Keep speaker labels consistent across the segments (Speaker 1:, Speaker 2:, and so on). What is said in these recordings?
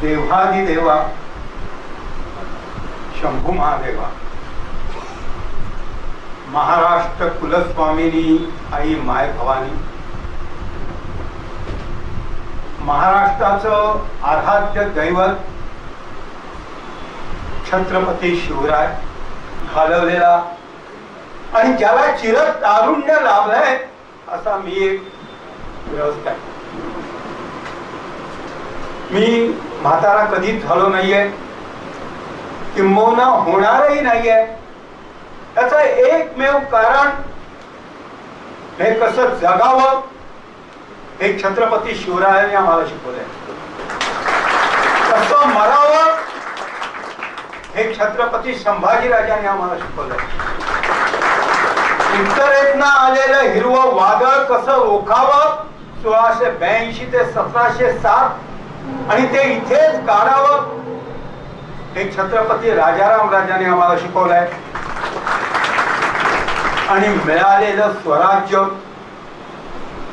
Speaker 1: देवादिदेवा Shambhu Mahadeva, Maharashtra कुलस्वामिनी I my Bhavani, महाराष्ट्राचं आराध्य दैवत छत्रपती शिवराय घालवलेला आणि ज्याला चिरतारुण्य लाभलंय असा मी एक व्यवस्था आहे. मी म्हातारा कधीच झालो नाहीये, किंबहुना होणारही नाहीये. त्याचं एकमेव कारण हे कसं जगावं हे छत्रपती शिवरायांनी आम्हाला शिकवलंय. कसं मरावं हे छत्रपती संभाजीराजांनी आम्हाला शिकवलंय. उत्तरेतनं आलेलं हिरवं वादळ कसं रोखावं 1682 ते 1707 आणि ते इथेच काढावं हे छत्रपती राजाराम राजांनी आम्हाला शिकवलंय. आणि मिळालेलं स्वराज्य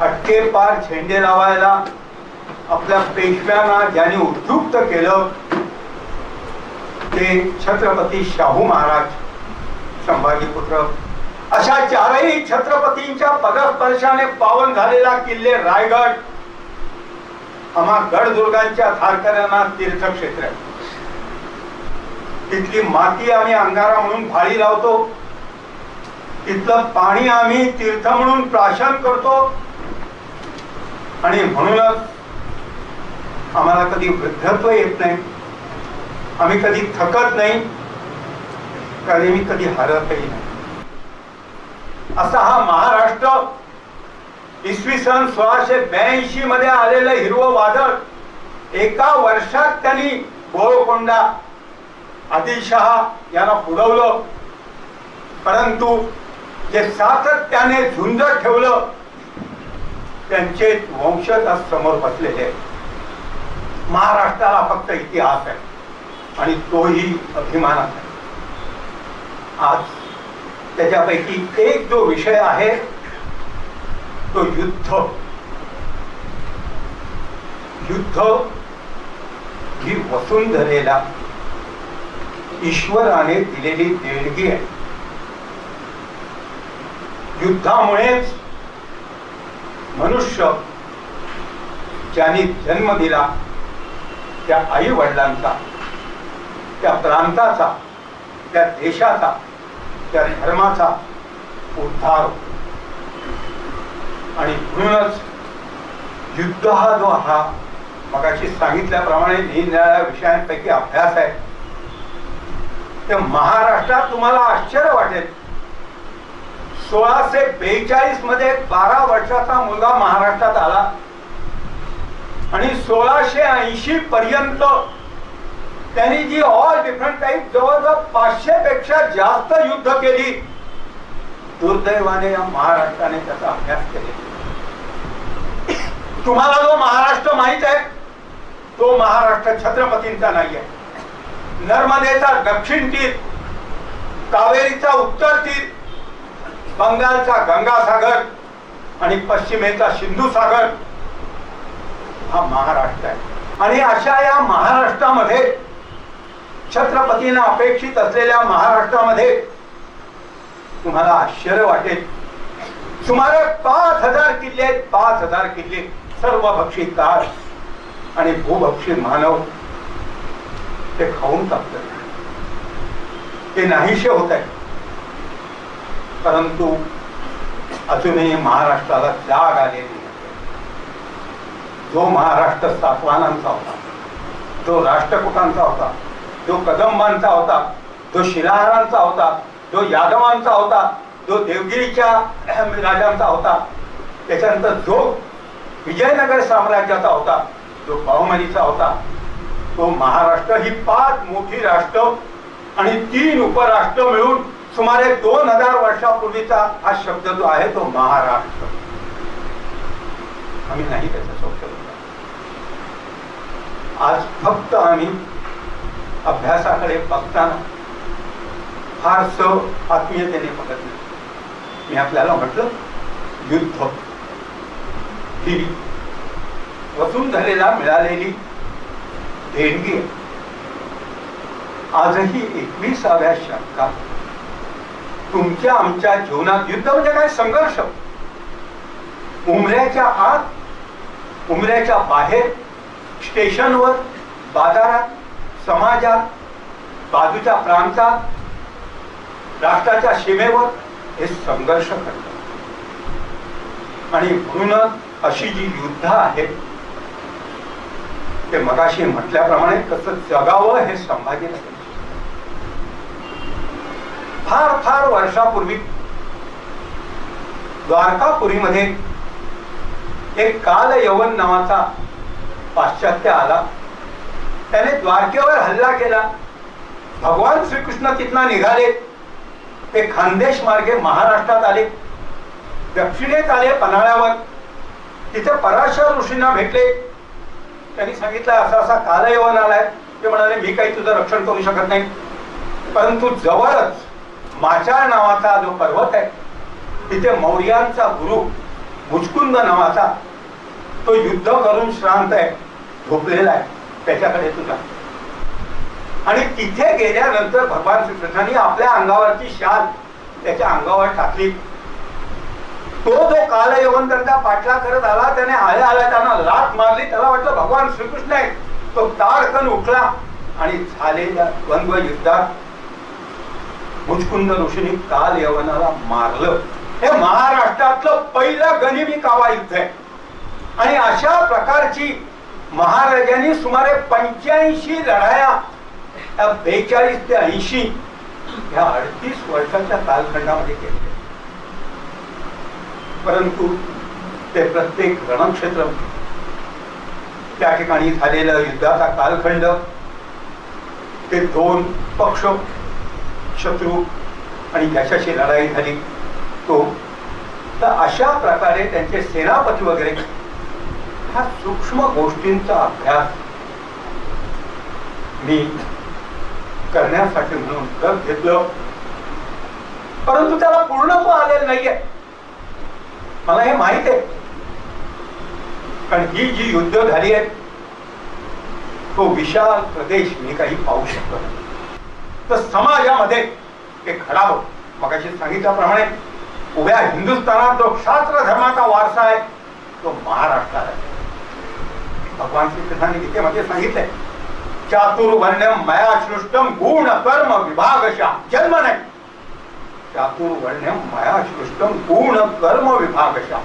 Speaker 1: अटकेपार झेंडे लावायला आपल्या पेशव्यांना ज्यांनी उद्युक्त केलं ते छत्रपती शाहू महाराज, संभाजीपुत्र. अशा चारही छत्रपतींच्या पदस्पर्शाने पावन झालेला किल्ले रायगड आम्हा गडदुर्गांच्या धारकऱ्यांना तीर्थक्षेत्र आहे. तिथली माती आम्ही अंगारा म्हणून भाळी लावतो, तिथलं पाणी आम्ही तीर्थ म्हणून प्राशन करतो आणि म्हणूनच आम्हाला कधी वृद्धत्व येत नाही, आम्ही कधी थकत नाही, कधी मी कधी हरतही नाही. असा हा महाराष्ट्र इसवी सन 1682 मध्ये आलेलं हिरवं वादळ एका वर्षात त्यांनी गोळकोंडा आदिलशहा यांना बुडवलं. परंतु जे सातत्याने झुंज ठेवलं त्यांचे वंशज आज समोर बसलेले आहेत. महाराष्ट्राला फक्त इतिहास आहे आणि तोही अभिमानाचा आहे. आज त्याच्यापैकी एक जो विषय आहे तो युद्ध. युद्ध ही वसुंधरेला ईश्वराने दिलेली देणगी आहे. युद्धामुळेच मनुष्य ज्यांनी जन्म दिला त्या आई वडिलांचा, त्या प्रांताचा, त्या देशाचा, त्या धर्माचा उद्धार होतो. आणि म्हणूनच युद्ध हा जो हा मगाशी सांगितल्याप्रमाणे निरनिराळ्या विषयांपैकी अभ्यास आहे. ते महाराष्ट्रात तुम्हाला आश्चर्य वाटेल, 1642 मध्ये 12 वर्षाचा मुलगा महाराष्ट्रात आला आणि 1680 पर्यंत त्यांनी जी ऑल डिफरंट टाईप जवळजवळ 500 पेक्षा जास्त युद्ध केली. दुर्दैवाने या महाराष्ट्राने त्याचा अभ्यास केला. तुम्हाला जो महाराष्ट्र माहित आहे तो महाराष्ट्र छत्रपतींचा नाही आहे. नर्मदेचा दक्षिण तीर, कावेरीचा उत्तर तीर, बंगालचा गंगासागर आणि पश्चिमेचा सिंधू सागर हा महाराष्ट्र आहे. आणि अशा या महाराष्ट्रामध्ये छत्रपतींना अपेक्षित असलेल्या महाराष्ट्रामध्ये तुम्हाला आश्चर्य वाटेल, सुमारे 5000 किल्ले आहेत. 5000 किल्ले, सर्वभक्षी काळ आणि भूभक्षी मानव ते खाऊन टाकतात, ते नाहीसे होत आहे. परंतु अजूनही महाराष्ट्राला जाग आलेली नाही. जो महाराष्ट्र सातवाहनांचा होता, जो राष्ट्रकुटांचा होता, जो कदंबांचा होता, जो शिलाहारांचा होता, जो यादवांचा होता, जो देवगिरीच्या राजांचा होता, त्याच्यानंतर जो विजयनगर साम्राज्याचा होता, जो बहुमनीचा होता, तो महाराष्ट्र ही 5 मोठी राष्ट्र आणि 3 उपराष्ट्र मिळून सुमारे 2000 वर्षापूर्वीचा हा शब्द जो आहे तो महाराष्ट्र. आम्ही नाही त्याचा शोध. आज फक्त आम्ही अभ्यासाकडे बघताना फारस आत्मीयतेने बघत नाही. मी आपल्याला म्हटलं युद्ध ही वसुंधरेला मिळालेली देणगी आहे. आजही 21व्या शतकात तुमच्या आमच्या जीवनात युद्ध म्हणजे काय? संघर्ष. उमऱ्याच्या आत, उमऱ्याच्या बाहेर, स्टेशनवर, बाजारात, समाजात, बाजूच्या प्रांतात, राष्ट्राच्या सीमेवर हे संघर्ष करतात. आणि म्हणूनच अशी जी युद्ध आहेत ते मगाशी म्हटल्याप्रमाणे कसं जगावं हे संभाजीराजे. फार फार वर्षापूर्वी द्वारकापुरीमध्ये एक कालयवन नावाचा पाश्चात्य आला. त्याने द्वारकेवर हल्ला केला. भगवान श्रीकृष्ण तिथनं निघाले. ते खानदेश मार्गे महाराष्ट्रात आले, दक्षिणेत आले पन्हाळ्यावर. तिथे पराशर ऋषींना भेटले. त्यांनी सांगितलं असा असा कालयवन आलाय. ते म्हणाले मी काही तुझं रक्षण करू शकत नाही, परंतु जवळच माचाळ नावाचा जो पर्वत आहे तिथे मौर्यांचा गुरु मुचकुंद नावाचा तो युद्ध करून श्रांत आहे, झोपलेला आहे, त्याच्याकडे तुझा. आणि तिथे गेल्यानंतर भगवान श्रीकृष्णांनी आपल्या अंगावरची शाल त्याच्या अंगावर टाकली. तो जो कालयवन त्यांचा पाठला करत आला, त्याने आल्या आल्या त्यांना लाथ मारली. त्याला वाटलं भगवान श्रीकृष्ण आहे. तो ताडकन उठला आणि झालेल्या द्वंद्व युद्धात मुचकुंद ऋषींनी कालयवनाला मारलं. हे महाराष्ट्रातलं पहिलं गनिमी कावा युद्ध आहे. आणि अशा प्रकारची महाराजांनी सुमारे 85 लढाया 42 ते 80 या 38 वर्षाच्या कालखंडामध्ये केले. परंतु ते प्रत्येक रणक्षेत्र, त्या ठिकाणी झालेलं युद्धाचा कालखंड, ते 2 पक्ष, शत्रू आणि ज्याच्याशी लढाई झाली तो, तर अशा प्रकारे त्यांचे सेनापती वगैरे ह्या सूक्ष्म गोष्टींचा अभ्यास मी करण्यासाठी म्हणून करत घेतलं. परंतु त्याला पूर्णत्व आलेलं नाहीये, मला हे माहित आहे. कारण ही जी युद्ध झाली आहे तो विशाल प्रदेश मी काही पाहू शकतो नाही. तर समाजामध्ये एक घडावं, मगाशी सांगितल्याप्रमाणे उभ्या हिंदुस्थानात जो शास्त्र धर्माचा वारसा आहे तो महाराष्ट्रात आहे. भगवान श्रीकृष्णांनी गीतेमध्ये सांगितलंय, चातुर्वर्ण्यम मया सृष्टम गुण कर्म विभागशः. जन्म नाही, चातुर्वर्ण्यम मया सृष्टम गुण कर्म विभागशः.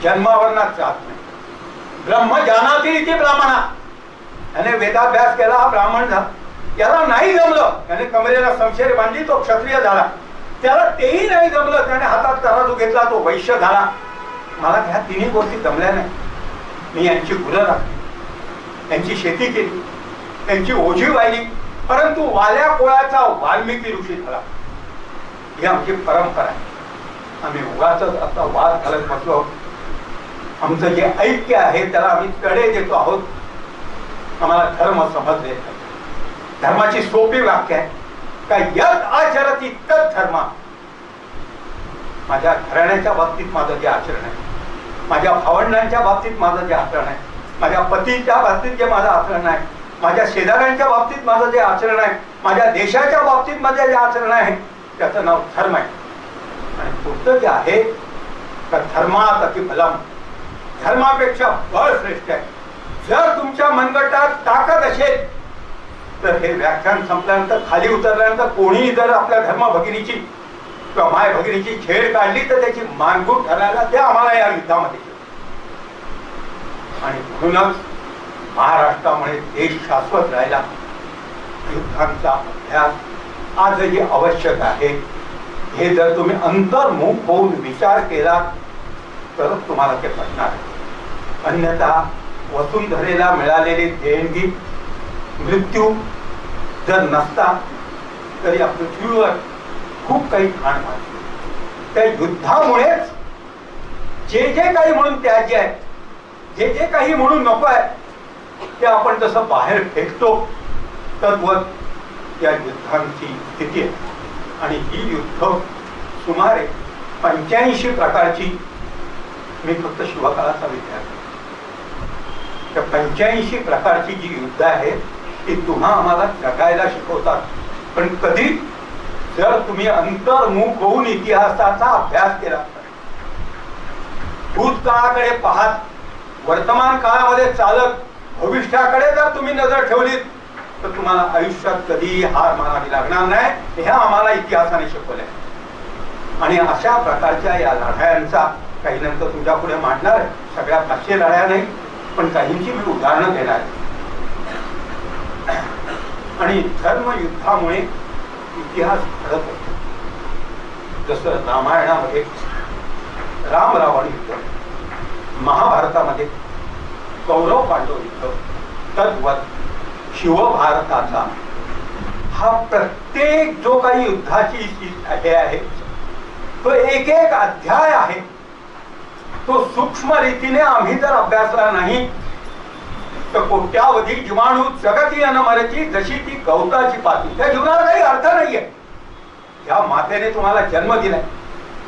Speaker 1: जन्मावरणात जात नाही. ब्रह्म जानाति इति ब्राह्मणा. याने वेदाभ्यास केला, हा ब्राह्मण झाला. याला नाही जमलं, त्याने कमरेला शमशेर बांधली, तो क्षत्रिय झाला. त्याला तेही नाही जमलं, त्याने हातात तराजू घेतला, तो वैश्य झाला. मला ह्या तिन्ही गोष्टी जमल्या नाही. मी यांची गुरं राखली, त्यांची शेती केली, त्यांची ओझी वाहिली, परंतु वाल्या कोळ्याचा वाल्मिकी ऋषी झाला. ही आमची परंपरा आहे. आम्ही उगाच असा वाद घालत बसलो. आमचं जे ऐक्य आहे त्याला आम्ही तडे देतो आहोत. आम्हाला धर्म समजले. धर्माची सोपी वाक्य आहे का, यत आचरती तत् धर्म. माझ्या घराण्याच्या बाबतीत माझं जे आचरण आहे, माझ्या भावंडांच्या बाबतीत माझं जे आचरण आहे, माझ्या पतीच्या बाबतीत जे माझं आचरण आहे, माझ्या शेजाऱ्यांच्या बाबतीत माझं जे आचरण आहे, माझ्या देशाच्या बाबतीत माझं जे आचरण आहे, त्याचं नाव धर्म आहे. आणि पुढचं जे आहे तर धर्मात अतिबलम. धर्मापेक्षा बळ श्रेष्ठ आहे. जर तुमच्या मनगटात ताकद असेल तर हे व्याख्यान संपल्यानंतर खाली उतरल्यानंतर कोणीही जर आपल्या धर्म भगिनीची किंवा माय भगिनीची छेड काढली तर त्याची मानगूट ठरायला ते आम्हाला या युद्धामध्ये. आणि म्हणूनच महाराष्ट्रामुळे देश शाश्वत राहिला. युद्धांचा अभ्यास आजही आवश्यक आहे. हे जर तुम्ही अंतर्मुख होऊन विचार केला तरच तुम्हाला ते पटणार आहे. अन्यथा वसुंधरेला मिळालेली देणगी मृत्यू जर नसता तरी या पृथ्वीवर खूप काही घाण मारली. त्या युद्धामुळेच जे जे काही म्हणून त्याज्य आहे, जे जे काही म्हणून नको आहे ते आपण जसं बाहेर फेकतो तद्वत या युद्धांची स्थिती आहे. आणि ही युद्ध सुमारे 85 प्रकारची. मी फक्त शिवकाळाचा विद्यार्थी, 85 प्रकारची जी युद्ध आहे ती तुम्हा आम्हाला जगायला शिकवतात. पण कधी जर तुम्ही अंतर्मुख होऊन इतिहासाचा अभ्यास केला, भूतकाळाकडे पाहत वर्तमान काळामध्ये चालत भविष्याकडे जर तुम्ही नजर ठेवलीत तर तुम्हाला आयुष्यात कधीही हार मानावी लागणार नाही. हे आम्हाला इतिहासाने शिकवलंय. आणि अशा प्रकारच्या या लढायांचा काही नंतर तुमच्या पुढे मांडणार आहे. सगळ्या 500 लढाया नाही, पण काहींची मी उदाहरणं देणार आहे. आणि धर्मयुद्धामुळे इतिहास घडत होतो. जसं रामायणामध्ये राम रावण युद्ध, महाभारतामध्ये कौरव पांडव युद्ध, तद्वत शिवभारताचा हा प्रत्येक जो काही युद्धाची हे आहे तो एक एक अध्याय आहे. तो सूक्ष्म रीतीने आम्ही जर अभ्यासला नाही तर कोट्यावधी जीवाणू जगती अनमरची जशी ती गवताची पाती, त्या जीवनाला काही अर्थ नाहीये. ज्या मातेने तुम्हाला जन्म दिलाय,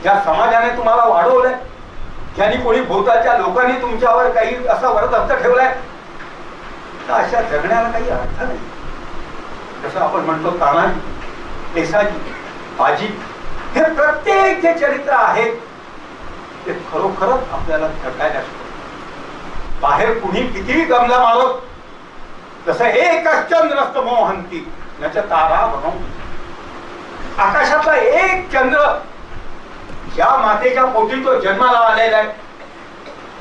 Speaker 1: ज्या समाजाने तुम्हाला वाढवलंय, ज्यांनी कोणी भोवताच्या लोकांनी तुमच्यावर काही असा वरदहस्त ठेवलाय, तर अशा जगण्याला काही अर्थ नाही. जसं आपण म्हणतो तानाजी, केसाजी, बाजी, हे प्रत्येक जे चरित्र आहे ते खरोखरच आपल्याला जगायला शिकवतात. बाहेर कुणी कितीही गमला मारो, जसं एकच चंद्रस्त मोहंती नच तारा बनव, आकाशातला एक चंद्र ज्या मातेच्या पोटी तो जन्माला आलेला आहे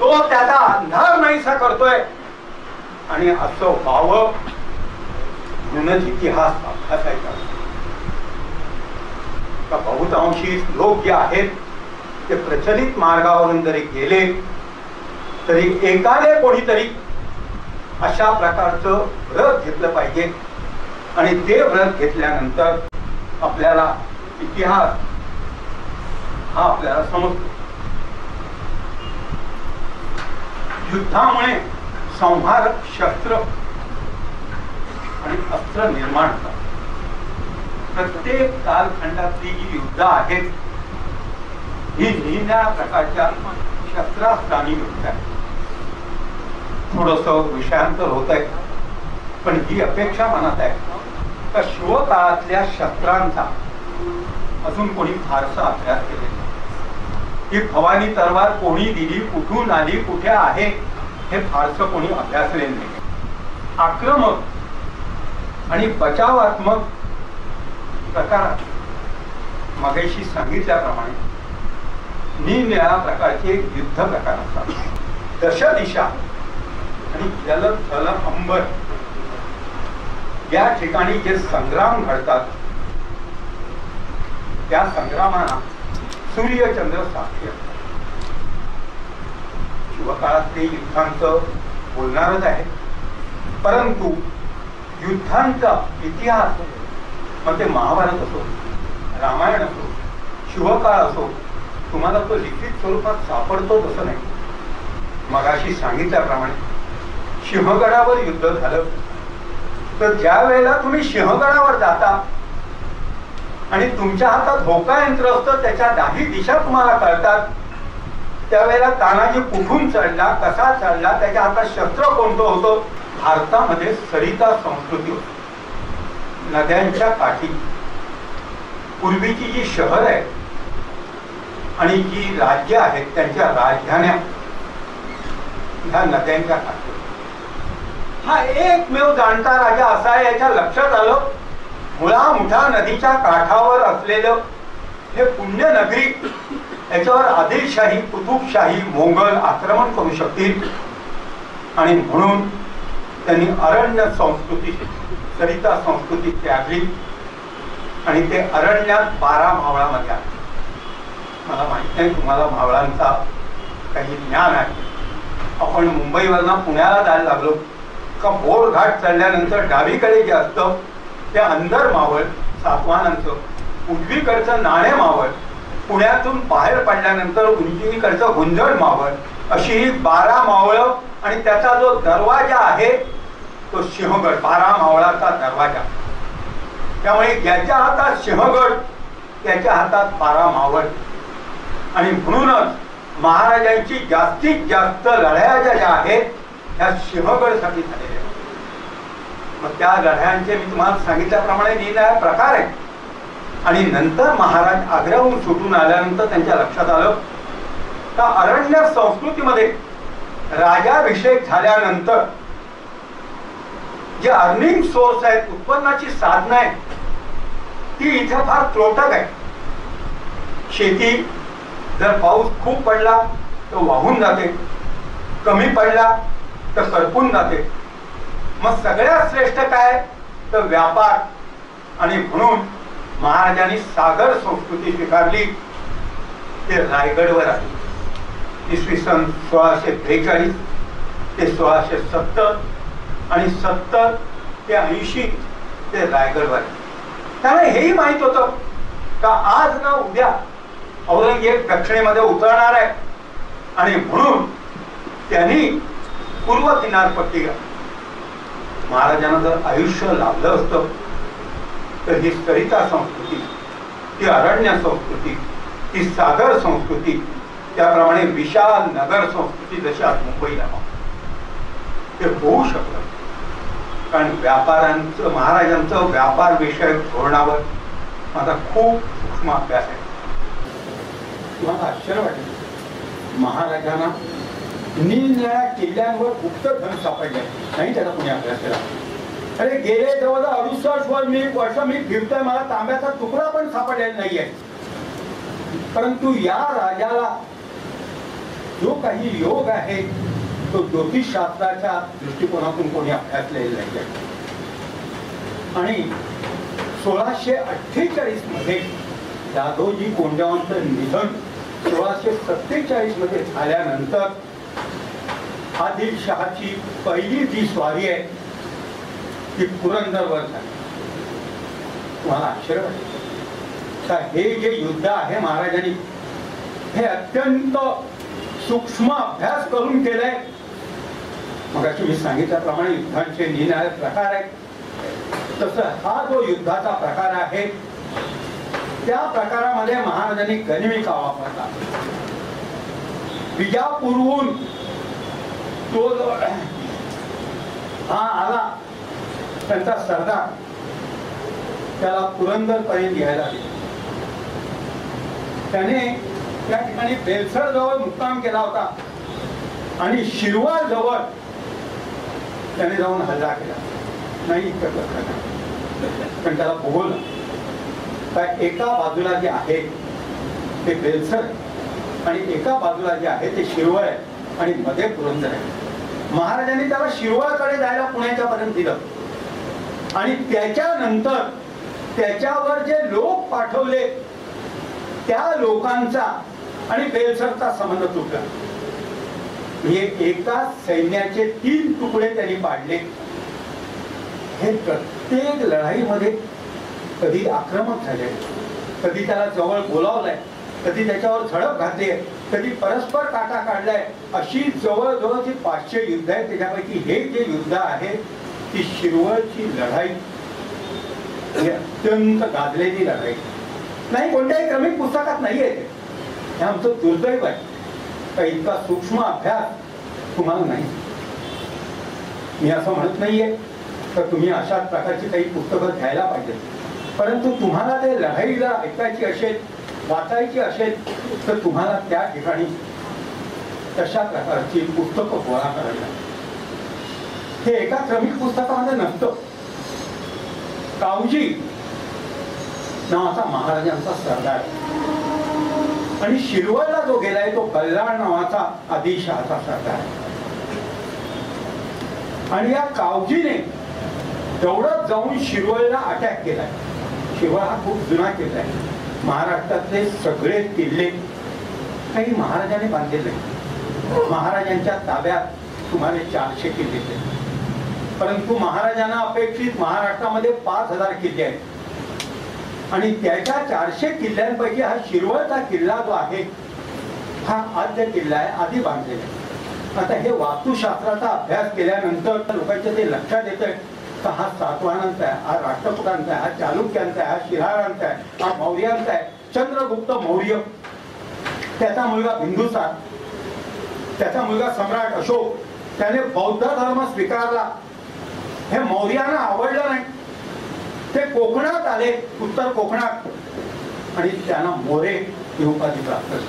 Speaker 1: तो त्याचा अंधार नाहीसा करतोय. आणि असं व्हावं म्हणूनच इतिहास अभ्यासायचा. बहुतांशी लोक जे आहेत ते प्रचलित मार्गावरून जरी गेले तरी एकाने कोणीतरी अशा प्रकारचं व्रत घेतलं पाहिजे. आणि ते व्रत घेतल्यानंतर आपल्याला इतिहास हा आपल्याला समजतो. युद्धामुळे संहार शस्त्र आणि अस्त्र निर्माण होतात. प्रत्येक कालखंडातली जी युद्ध आहेत ही निरनिराळ्या प्रकारच्या शस्त्रास्त्रांनी युद्ध आहे. थोडस विषयांतर होत आहे, पण ही अपेक्षा मनात आहे तर शिवकाळातल्या शस्त्रांचा अजून कोणी फारसा अभ्यास केलेला नाही. ही भवानी तलवार कोणी दिली, कुठून आली, कुठे आहे, हे फारसं कोणी अभ्यासले नाही. आक्रमक आणि बचावात्मक प्रकारात मगाशी सांगितल्याप्रमाणे निरनिराळ्या प्रकारचे युद्ध प्रकार असतात. दशदिशा आणि जल थल अंबर या ठिकाणी जे संग्राम घडतात त्या संग्रामांना सूर्यचंद्र साक्षी असतात. शिवकाळात ते युद्धांचं बोलणारच आहे, परंतु युद्धांचा इतिहास मग ते महाभारत असो, रामायण असो, शिवकाळ असो, तुम्हाला तो लिखित स्वरूपात सापडतो तसं नाही. मगाशी सांगितल्याप्रमाणे सिंहगडावर युद्ध झालं तर ज्या वेळेला तुम्ही सिंहगडावर जाता आणि तुमच्या हातात होका यंत्र असतं, त्याच्या 10 दिशा तुम्हाला कळतात, त्यावेळेला तानाजी कुठून चढला, कसा चढला, त्याच्या हातात शस्त्र कोणतं होतं. भारतामध्ये सरिता संस्कृती होती. नद्यांच्या काठी पूर्वीची जी शहर आहे आणि जी राज्य आहेत त्यांच्या राजधान्या ह्या नद्यांच्या काठी. हा एकमेव जाणता राजा असा आहे, याच्या लक्षात आलं मुळा मुठा नदीच्या काठावर असलेलं हे पुण्य नगरी, याच्यावर आदिलशाही, कुतुबशाही, मोंगल आक्रमण करू शकतील. आणि म्हणून त्यांनी अरण्य संस्कृती, सरिता संस्कृती त्यागली आणि ते अरण्यात 12 मावळामध्ये आले. मला माहित नाही तुम्हाला मावळांचा काही ज्ञान आहे. आपण मुंबईवरनं पुण्याला जायला लागलो का बोर घाट चढल्यानंतर डावीकडे जे असतं ते अंदर मावळ सातवानांचं, उजवीकडचं नाणे मावळ, पुण्यातून बाहेर पडल्यानंतर उंचीकडचं गुंजळ मावळ, अशी ही 12 मावळं. आणि त्याचा जो दरवाजा आहे तो सिंहगड, 12 मावळाचा दरवाजा. त्यामुळे ज्याच्या हातात सिंहगड त्याच्या हातात 12 मावळ. आणि म्हणूनच महाराजांची जास्तीत जास्त लढाया ज्या आहेत ह्या सिंहगडसाठी झालेल्या आहेत. मग त्या लढ्यांचे मी तुम्हाला सांगितल्याप्रमाणे लिहिलेला प्रकार आहे. आणि नंतर महाराज आग्र्याहून सुटून आल्यानंतर त्यांच्या लक्षात आलं का अरण्य संस्कृतीमध्ये राजाभिषेक झाल्यानंतर जे अर्निंग सोर्स आहेत, उत्पन्नाची साधनं आहे, ती इथे फार त्रोटक आहे. शेती जर पाऊस खूप पडला तर वाहून जाते, कमी पडला तर करपून जाते. मग सगळ्यात श्रेष्ठ काय तर व्यापार. आणि म्हणून महाराजांनी सागर संस्कृती स्वीकारली. ते रायगडवर आली. इसवी सन 1643 ते 1670 आणि 70 ते 80 ते रायगडवर. त्यामुळे हेही माहित होतं का आज ना उद्या औरंगजेब दक्षिणेमध्ये उतरणार आहे. आणि म्हणून त्यांनी पूर्व किनारपट्टीला महाराजांना जर आयुष्य लाभलं असतं तर ही सरिता संस्कृती, ती अरण्य संस्कृती, ती सागर संस्कृती, त्याप्रमाणे विशाल नगर संस्कृती जशी आज मुंबईला ते होऊ शकलं. कारण व्यापारांचं, महाराजांचं व्यापार विषयक धोरणावर माझा खूप सूक्ष्म अभ्यास आहे. तुम्हाला आश्चर्य वाटेल, महाराजांना निरनिराळ्या किल्ल्यांवर गुप्तधन सापडले नाही. त्याचा कोणी अभ्यास केला? अरे गेले जवळजवळ 68 वर्ष मी फिरतोय, मला तांब्याचा तुकडा पण सापडलेला नाहीये. परंतु या राजाला जो काही योग आहे तो ज्योतिषशास्त्राच्या दृष्टिकोनातून कोणी अभ्यासलेला नाही. आणि 1648 मध्ये दादोजी कोंडावरचं निधन 1647 मध्ये झाल्यानंतर आदिलशहाची पहिली जी स्वारी आहे ती पुरंदरवर झाली. तुम्हाला आश्चर्य वाटेल का हे जे युद्ध आहे महाराजांनी हे अत्यंत सूक्ष्म अभ्यास करून केलंय. मगाशी मी सांगितल्याप्रमाणे युद्धांचे निरनिराळे प्रकार आहेत. तसं हा जो युद्धाचा प्रकार आहे त्या प्रकारामध्ये महाराजांनी गनिमिका वापरला. विजापूरहून तो जो हा आला त्यांचा सरदार, त्याला पुरंदर पर्यंत घ्यायला गेला. त्याने त्या ठिकाणी बेलसर जवळ मुक्काम केला होता आणि शिरवाळ जवळ त्याने जाऊन हल्ला केला. नाही इतकं लक्षात, पण त्याला बोललं काय एका बाजूला जे आहे ते बेलसर आणि एका बाजूला जे आहे ते शिरवळ आहे आणि मध्ये पुरंदर आहे. महाराजांनी त्याला शिरवळकडे जायला पुण्याच्या पर्यंत दिलं आणि त्याच्यानंतर त्याच्यावर जे लोक पाठवले त्या लोकांचा आणि बेलसरचा संबंध तुटला. म्हणजे एका सैन्याचे 3 तुकडे त्यांनी पाडले. हे प्रत्येक लढाईमध्ये कधी आक्रमक झाले, कधी त्याला जवळ बोलावलंय, कधी त्याच्यावर झडप घातली, कधी परस्पर काटा काढलाय. अशी जवळजवळ जी 500 युद्ध आहेत त्याच्यापैकी हे जे युद्ध आहे ती शिरवळची लढाई ही अत्यंत गाजलेली लढाई नाही. कोणत्याही क्रमिक पुस्तकात नाहीये. हे आमचं दुर्दैव आहे का इतका सूक्ष्म अभ्यास तुम्हाला नाही. मी असं म्हणत नाहीये तर तुम्ही अशाच प्रकारची काही पुस्तकं घ्यायला पाहिजे, परंतु तुम्हाला ते लढाई जर ऐकायची असेल, वाचायची असेल तर तुम्हाला त्या ठिकाणी तशा प्रकारची पुस्तकं गोळा करायला. हे एका क्रमिक पुस्तकामध्ये नसतं. कावजी नावाचा महाराजांचा सरदार आणि शिरवळला जो गेलाय तो बल्लाळ नावाचा आदिलशहाचा सरदार. आणि या कावजीने तेवढंच जाऊन शिरवळला अटॅक केलाय. शिरवळ हा खूप जुना किल्ला आहे. महाराष्ट्रातले सगळे किल्ले काही महाराजांनी बांधलेले नाही. महाराजांच्या ताब्यात सुमारे 400 किल्ले आहेत. परंतु महाराजांना अपेक्षित महाराष्ट्रामध्ये 5000 किल्ले आहेत आणि त्याच्या 400 किल्ल्यांपैकी हा शिरवळचा किल्ला जो आहे हा आद्य किल्ला आहे, आधी बांधलेला आहे. आता हे वास्तुशास्त्राचा अभ्यास केल्यानंतर लोकांच्या ते लक्षात येतंय का हा सातवाहनांचा आहे, हा राष्ट्रकुटांचा आहे, हा चालुक्यांचा आहे, हा शिरहारांचा आहे, हा मौर्यांचा आहे. चंद्रगुप्त मौर्य, त्याचा मुलगा बिंदुसार, त्याचा मुलगा सम्राट अशोक त्याने बौद्ध धर्म स्वीकारला. हे मौर्यांना आवडलं नाही. ते कोकणात आले, उत्तर कोकणात, आणि त्यांना मोरे ही उपाधी प्राप्त झाली.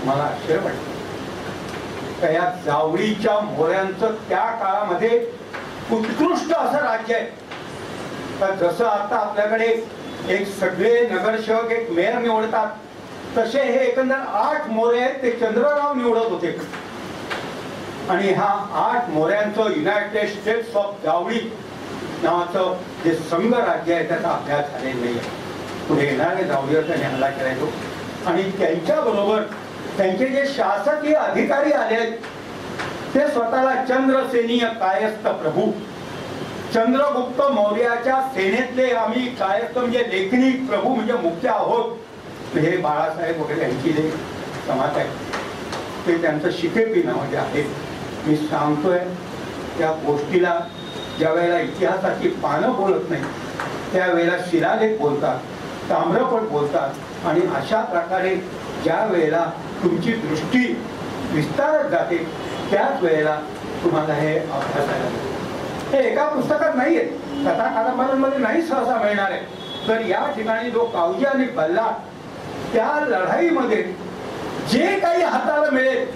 Speaker 1: मला आश्चर्य वाटतं या जावळीच्या मोऱ्यांचं त्या काळामध्ये उत्कृष्ट असं राज्य आहे. तर जसं आता आपल्याकडे एक सगळे नगरसेवक एक मेयर निवडतात, तसे हे एकंदर 8 मोरे आहेत, ते चंद्रराव निवडत होते. आणि हा 8 मोऱ्यांचं युनायटेड स्टेट्स ऑफ जावळी नावाचं जे संघ राज्य आहे त्याचा अभ्यास झालेला नाही आहे. पुढे येणारे जावळीवर त्यांनी हल्ला केला. आणि त्यांच्या बरोबर त्यांचे जे शासकीय अधिकारी आले आहेत ते स्वतःला चंद्रसेनीय कायस्थ प्रभू, चंद्रगुप्त मौर्याच्या सेनेतले आम्ही कायस्थ म्हणजे लेखनी प्रभू म्हणजे मुख्य आहोत. हे बाळासाहेब वगैरे यांची जे समाज आहे ते त्यांचं शिकेपी नाव जे आहे. मी सांगतोय त्या गोष्टीला ज्या वेळेला इतिहासाची पानं बोलत नाही त्यावेळेला शिलालेख बोलतात, ताम्रपट बोलतात. आणि अशा प्रकारे ज्या वेळेला तुमची दृष्टी विस्तारत जाते त्याच वेळेला तुम्हाला हे अभ्यासायला मिळते. हे एका पुस्तकात नाही आहे, कथा कादंबऱ्यांमध्ये नाही सहसा मिळणार आहे. तर या ठिकाणी जो कावजी आणि बल्लाळ त्या लढाईमध्ये जे काही हाताला मिळेल,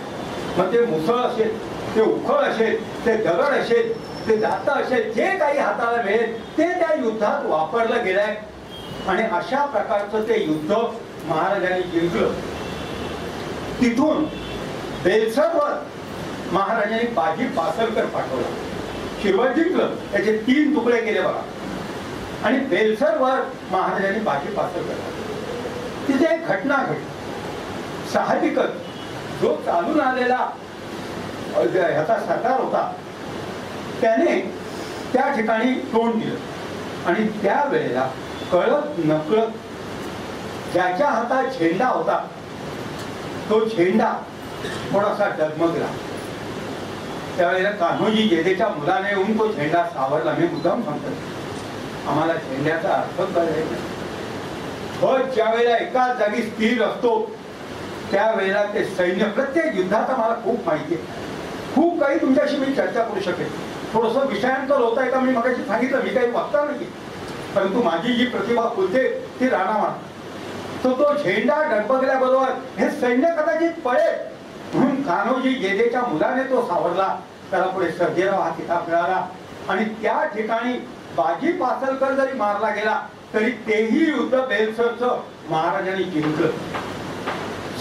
Speaker 1: मग ते मुसळ असेल, ते उखळ असेल, ते दगड असेल, ते दात असेल, जे काही हाताला मिळेल ते त्या युद्धात वापरलं गेलंय. आणि अशा प्रकारचं ते युद्ध महाराजांनी जिंकलं. तिथून बेलसरवर महाराजांनी बाजी पासलकर पाठवला. शिरवळ जिंकलं, त्याचे 3 तुकडे केले बघा. आणि बेलसरवर महाराजांनी बाजी पासलकर. तिथे एक घटना घडली. साहजिकच जो चालून आलेला ह्याचा सरकार होता त्याने त्या ठिकाणी तोंड दिलं. आणि त्यावेळेला कळत नकळत ज्याच्या हातात झेंडा होता तो झेंडा थोडासा डगमगला. त्यावेळेला कान्होजी जेधेच्या मुलाने येऊन तो झेंडा सावरला. मी मुद्दाम सांगतो, आम्हाला झेंड्याचा अर्थ कळायचा. ध्वज ज्या वेळेला एकाच जागी स्थिर असतो त्यावेळेला ते सैन्य, प्रत्येक युद्धाचा मला खूप माहिती आहे, खूप काही तुमच्याशी मी चर्चा करू शकेल. थोडंसं विषयांतर होत आहे का मी मगाशी सांगितलं, मी काही वक्ता नाही, परंतु माझी जी प्रतिभा फुलते ती राणामार. तो झेंडा डगमगल्याबरोबर हे सैन्य कदाचित पळेल म्हणून कान्होजी जेधेच्या मुलाने तो सावरला. त्याला पुढे सर्जेराव हा किताब मिळाला. आणि त्या ठिकाणी बाजी पासलकर जरी मारला गेला तरी तेही युद्ध बेलसरचं महाराजांनी जिंकलं.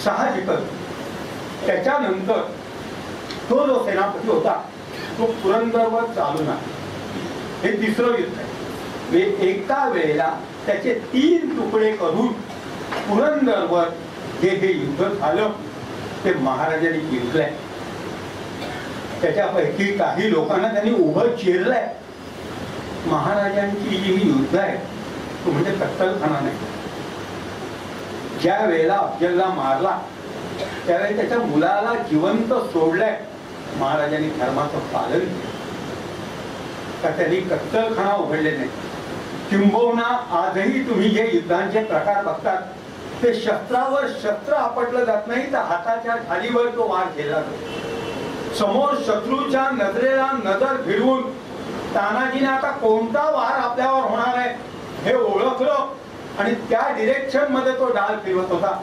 Speaker 1: साहजिकच त्याच्यानंतर तो जो सेनापती होता तो पुरंदरवर चालून आला. हे 3रं युद्ध आहे. एका वेळेला त्याचे 3 तुकडे करून पुरंदरवर हे युद्ध झालं ते महाराजांनी जिंकलंय. त्याच्यापैकी काही लोकांना त्यांनी उभं चिरलंय. महाराजांची जी युद्ध आहे तो म्हणजे कत्तलखाना नाही. ज्या वेळेला अफजलला मारला त्यावेळी त्याच्या मुलाला जिवंत सोडलंय. महाराजांनी धर्माचं पालन केलं का त्यांनी कत्तलखाना उघडले नाही. किंबहुना आजही तुम्ही जे युद्धांचे प्रकार बघतात ते शस्त्रावर शस्त्र आपटलं जात नाही, तर हाताच्या ढालीवर तो वार केला जातो. समोर शत्रूच्या नजरेला नजर भिडवून तानाजीने आता कोणता वार आपल्यावर होणार आहे हे ओळखलं आणि त्या डिरेक्शन मध्ये तो डाल फिरवत होता.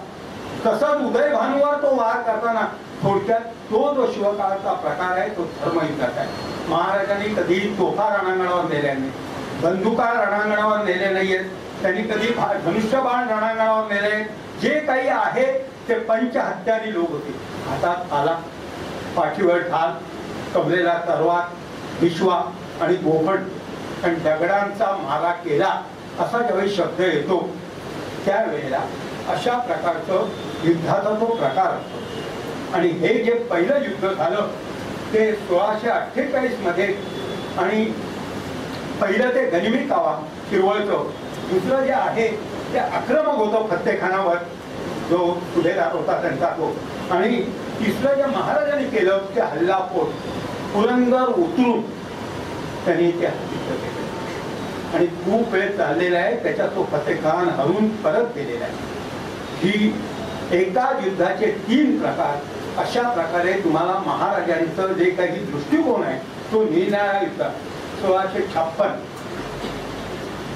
Speaker 1: तसंच उदयभानूवर तो वार करताना थोडक्यात तो जो शिवकाळाचा प्रकार आहे तो धर्मयुद्धाचा आहे. महाराजांनी कधी तोफा रणांगणावर नेल्या नाही, बंदुका रणांगणावर नेले नाहीयेत, त्यांनी कधी धनुष्यबाण रणांगणावर नेले. जे काही आहे ते पंचहत्यारी लोक होते. हातात आला, पाठीवर ढाल, कमलेला तलवार, विश्वा आणि गोफण आणि दगडांचा मारा केला असा ज्यावेळी शब्द येतो त्यावेळेला अशा प्रकारचं युद्धाचा तो प्रकार असतो. आणि हे जे पहिलं युद्ध झालं ते 1648 मध्ये. आणि पहिलं ते गनिमी कावा शिरवळचं, दुसरं जे आहे ते आक्रमक होतं फत्तेखानावर जो सुभेदार होता त्यांचा तो. आणि तिसरं जे महाराजांनी केलं ते हल्लापोट, पुरंदर उतरून त्यांनी ते हल्ला केलं. आणि खूप वेळ चाललेला आहे त्याच्यात तो फत्तेखान हरून परत गेलेला आहे. ही एका युद्धाचे 3 प्रकार अशा प्रकारे तुम्हाला महाराजांचं जे काही दृष्टिकोन आहे तो निर्णय युद्ध 1656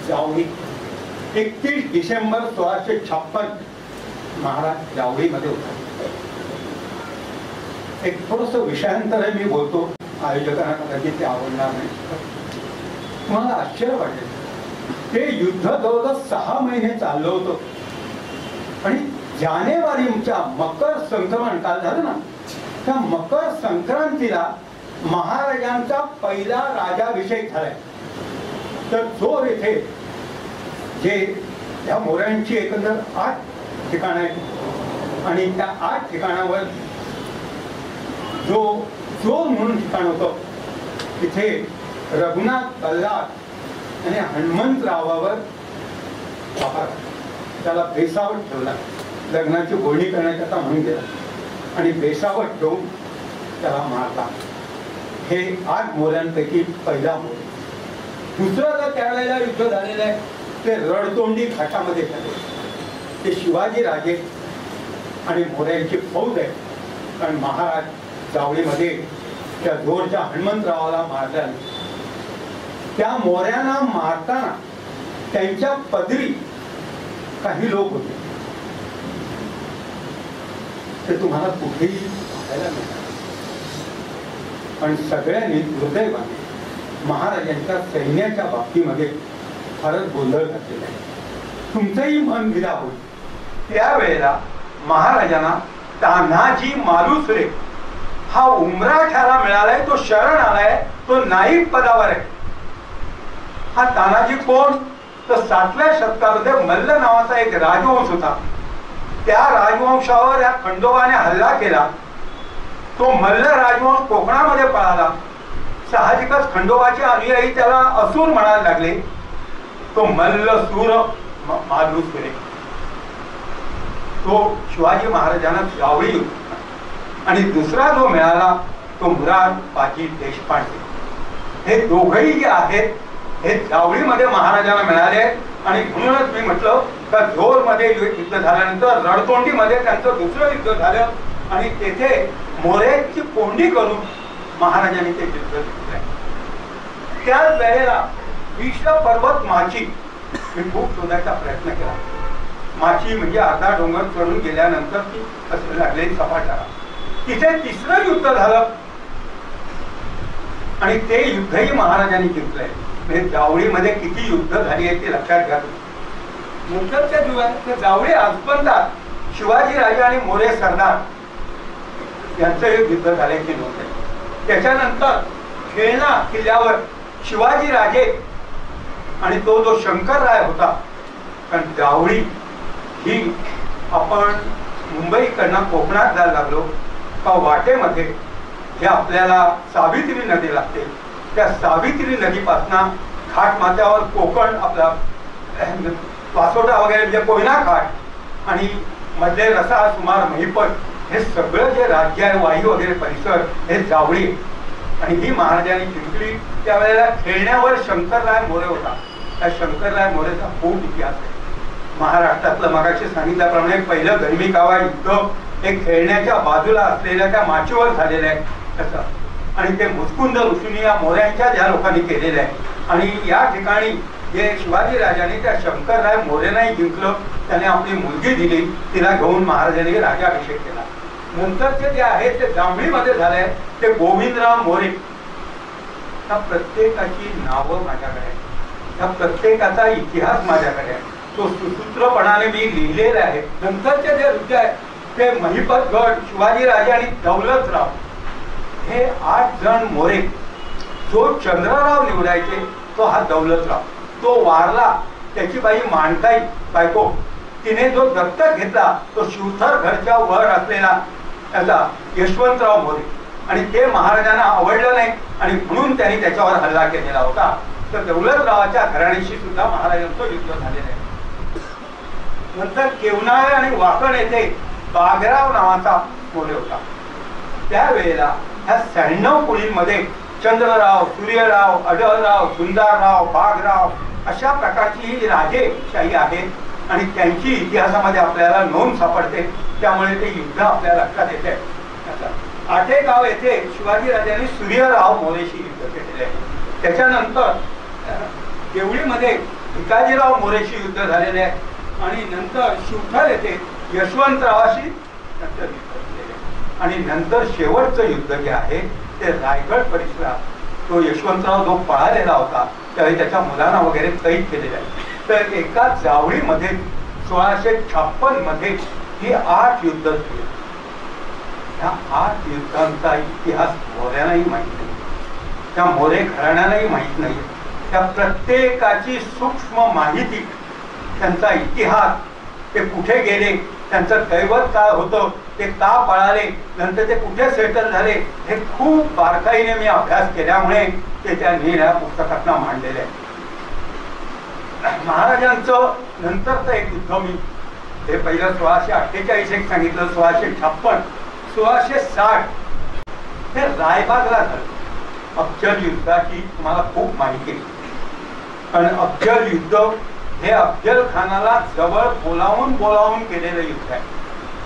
Speaker 1: जावळी 31 डिसेंबर 1656 महाराज जावळीमध्ये होता. एक थोडस विषयांतर मी बोलतो, आयोजकांना कदाचित ते आवडणार नाही. तुम्हाला आश्चर्य वाटेल, ते युद्ध जवळजवळ 6 महिने चाललं होतं आणि जानेवारीच्या मकर संक्रमण काल झालं ना, त्या मकर संक्रांतीला महाराजांचा पहिला राजाभिषेक झालाय. तर जोर येथे जे या मोऱ्यांची एकंदर 8 ठिकाणं आहेत आणि त्या 8 ठिकाणावर जो जोर म्हणून ठिकाण होतं तिथे रघुनाथ बल्लाळ आणि हनुमंतरावावर त्याला बेसावट ठेवला. लग्नाची बोलणी करण्याकरता म्हणून गेला आणि बेसावट ठेवून त्याला मारला. हे 8 मोऱ्यांपैकी पहिला मोर. दुसरं जर त्यावेळेला युद्ध झालेलं आहे ते रडतोंडी घाटामध्ये झाले. ते शिवाजी राजे आणि मोऱ्यांची फौज आहे. कारण महाराज जावळीमध्ये त्या जोरच्या हनुमंतरावाला मारल्या. त्या मोऱ्यांना मारताना त्यांच्या पदरी काही लोक होते, ते तुम्हाला कुठेही पाहायला मिळतात. पण सगळ्यांनी दुर्दैवाने महाराजांच्या सैन्याच्या बाबतीमध्ये फारच गोंधळ घातलेला आहे. तुमचंही मन विदा होईल. त्यावेळेला महाराजांना तान्हाजी मालुसरे हा उमराठ्याला मिळालाय, तो शरण आलाय, तो नाईक पदावर आहे. हा तानाजी कोण? तर 7व्या शतकामध्ये मल्ल नावाचा एक राजवंश होता. त्या राजवंशावर या खंडोबाने हल्ला केला. तो मल्ल राजवंश कोकणामध्ये पळाला. साहजिकच खंडोबाचे अनुयायी त्याला असुर म्हणायला लागले. तो मल्ल सूर मालुसरे तो शिवाजी महाराजांना जावळी होता. आणि दुसरा जो मिळाला तो मुराद बाजी देशपांडे. हे दोघही जे आहेत हे जावळीमध्ये महाराजांना मिळाले. आणि म्हणूनच मी म्हटलं का झोरमध्ये युद्ध झाल्यानंतर रणतोंडीमध्ये त्यांचं दुसरं युद्ध झालं आणि तेथे मोरेची कोंडी करून महाराजांनी ते युद्ध जिंकले. त्याच वेळेला विश्व पर्वत माची मी खूप शोधायचा प्रयत्न केला. माची म्हणजे अर्धा डोंगर चढून गेल्यानंतर ती असं लागलेली सपाटाला. तिथे तिसरं युद्ध झालं आणि ते युद्धही महाराजांनी जिंकलंय. म्हणजे जावळीमध्ये किती युद्ध झाली आहे ते लक्षात घ्या. नंतरच्या दिवसात जावळी आजपर्यंत शिवाजी राजे आणि मोरे सरदार यांचं एक युद्ध झाल्याचे नव्हते. त्याच्यानंतर खेळणा किल्ल्यावर शिवाजी राजे आणि तो जो शंकरराय होता. कारण जावळी ही आपण मुंबईकडनं कोकणात जायला लागलो का वाटेमध्ये हे आपल्याला सावित्री नदी लागते. त्या सावित्री नदीपासून घाट माथ्यावर कोकण आपला वासोटा वगैरे म्हणजे कोयना घाट आणि मधले रसाळ सुमार महिपत हे सगळं जे राज्य आहे वाई वगैरे परिसर हे जावळी. आणि ही महाराजांनी जिंकली. त्यावेळेला खेळण्यावर शंकरराय मोरे होता. त्या शंकरराय मोरेचा खूप इतिहास आहे महाराष्ट्रातलं. मगाशी सांगितल्याप्रमाणे पहिलं गरमी कावा युद्ध हे खेळण्याच्या बाजूला असलेल्या त्या माचीवर झालेलं आहे तसं. आणि ते मुचकुंद ऋषींनी या मोऱ्यांच्या ज्या लोकांनी केलेलं आहे. आणि या ठिकाणी जे शिवाजी राजाने त्या शंकरराय मोरेनाही जिंकलं. त्याने आपली मुलगी दिली, तिला घेऊन महाराजांनी राजाभिषेक केला. नंतरचे जे आहे ते जांभळीमध्ये झाले ते गोविंदराव मोरे. त्या प्रत्येकाची नावं माझ्याकडे आहे, त्या प्रत्येकाचा इतिहास माझ्याकडे आहे. तो सुसूत्रपणाने मी लिहिलेला आहे. नंतरचे जे युद्ध आहे ते महिपतगड, शिवाजी राजे आणि दौलतराव हे 8 जण मोरे. जो चंद्रराव निवडायचे तो हा दौलतराव. तो वारला. त्याची बाई माणकाई बायको तिने जो दत्तक घेतला तो शिवथर घरच्या वर असलेला त्याचा यशवंतराव मोरे. आणि ते महाराजांना आवडलं नाही आणि म्हणून त्यांनी त्याच्यावर हल्ला केलेला होता. तर दौलतरावाच्या घराण्याशी सुद्धा महाराजांचं युद्ध झालेलं आहे. नंतर केवनाळ आणि वाकण येथे बागराव नावाचा मोरे होता. त्यावेळेला ह्या 96 कुळींमध्ये चंद्रराव, सूर्यराव, अडळराव, सुंदरराव, बागराव अशा प्रकारची ही राजेशाही आहे आणि त्यांची इतिहासामध्ये आपल्याला नोंद सापडते. त्यामुळे ते युद्ध आपल्या लक्षात येते. आटेगाव येथे शिवाजीराजांनी सूर्यराव मोरेशी युद्ध केलेले आहे. त्याच्यानंतर देवळीमध्ये भिकाजीराव मोरेशी युद्ध झालेले आहे आणि नंतर शिवथर येथे यशवंतरावाशी नंतर युद्ध केलेले आहे. आणि नंतर शेवटचं युद्ध जे आहे ते रायगड परिसरात तो यशवंतराव जो पळालेला होता त्यावेळी त्याच्या मुलांना वगैरे कैद केलेला आहे. तर एका जावळीमध्ये 1656 मध्ये ही 8 युद्ध झाली. ह्या 8 युद्धांचा इतिहास मोऱ्यांनाही माहीत नाही, त्या मोरे घराण्यालाही माहीत नाही. त्या प्रत्येकाची सूक्ष्म माहिती, त्यांचा इतिहास, ते कुठे गेले, त्यांचं दैवत काय होतं, ते का पळाले, नंतर ते कुठे सेटल झाले, हे खूप बारकाईने मी अभ्यास केल्यामुळे ते त्या या पुस्तकात मांडलेले आहे. महाराजांचं नंतरचं एक युद्ध मी हे पहिलं 1648 एक सांगितलं, 1656, 1660 हे रायबागला झालं. अफजल युद्धाची तुम्हाला खूप माहिती आहे. कारण अफजल युद्ध हे अफजल खानाला जवळ बोलावून केलेलं युद्ध आहे.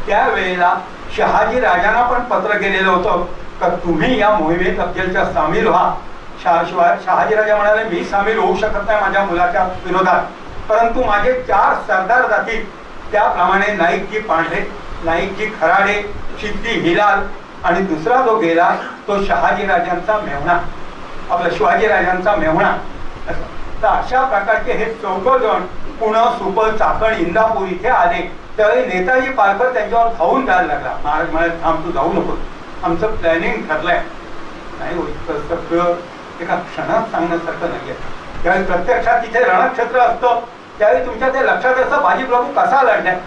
Speaker 1: त्यावेळेला शहाजी राजांना पण पत्र केलेलं होतं का तुम्ही या मोहिमेत अफजलच्या सामील व्हा. शहाजी राजा म्हणाले मी सामील होऊ शकत नाही माझ्या मुलाच्या विरोधात, परंतु माझे 4 सरदार जातील, त्याप्रमाणे नाईकजी पांढरे, नाईकजी खराडे, सिद्धी हिलाल आणि दुसरा जो गेला तो शहाजी राजांचा मेव्हणा, आपला शिवाजी राजांचा मेव्हणा. तर अशा प्रकारचे हे 4 जण पुणे, सुपल, चाकण, इंदापूर इथे आले. त्यावेळी नेताजी पालकर त्यांच्यावर धावून जायला लागला. महाराज म्हणाले थांब, तू जाऊ नको, आमचं प्लॅनिंग ठरलंय. नाही होत सगळं एका क्षणात सांगण्यासारखं नाहीये. त्यावेळी प्रत्यक्षात तिथे रणक्षेत्र असतं, त्यावेळी तुमच्या ते लक्षात असतं बाजीप्रभू कसा लढलाय,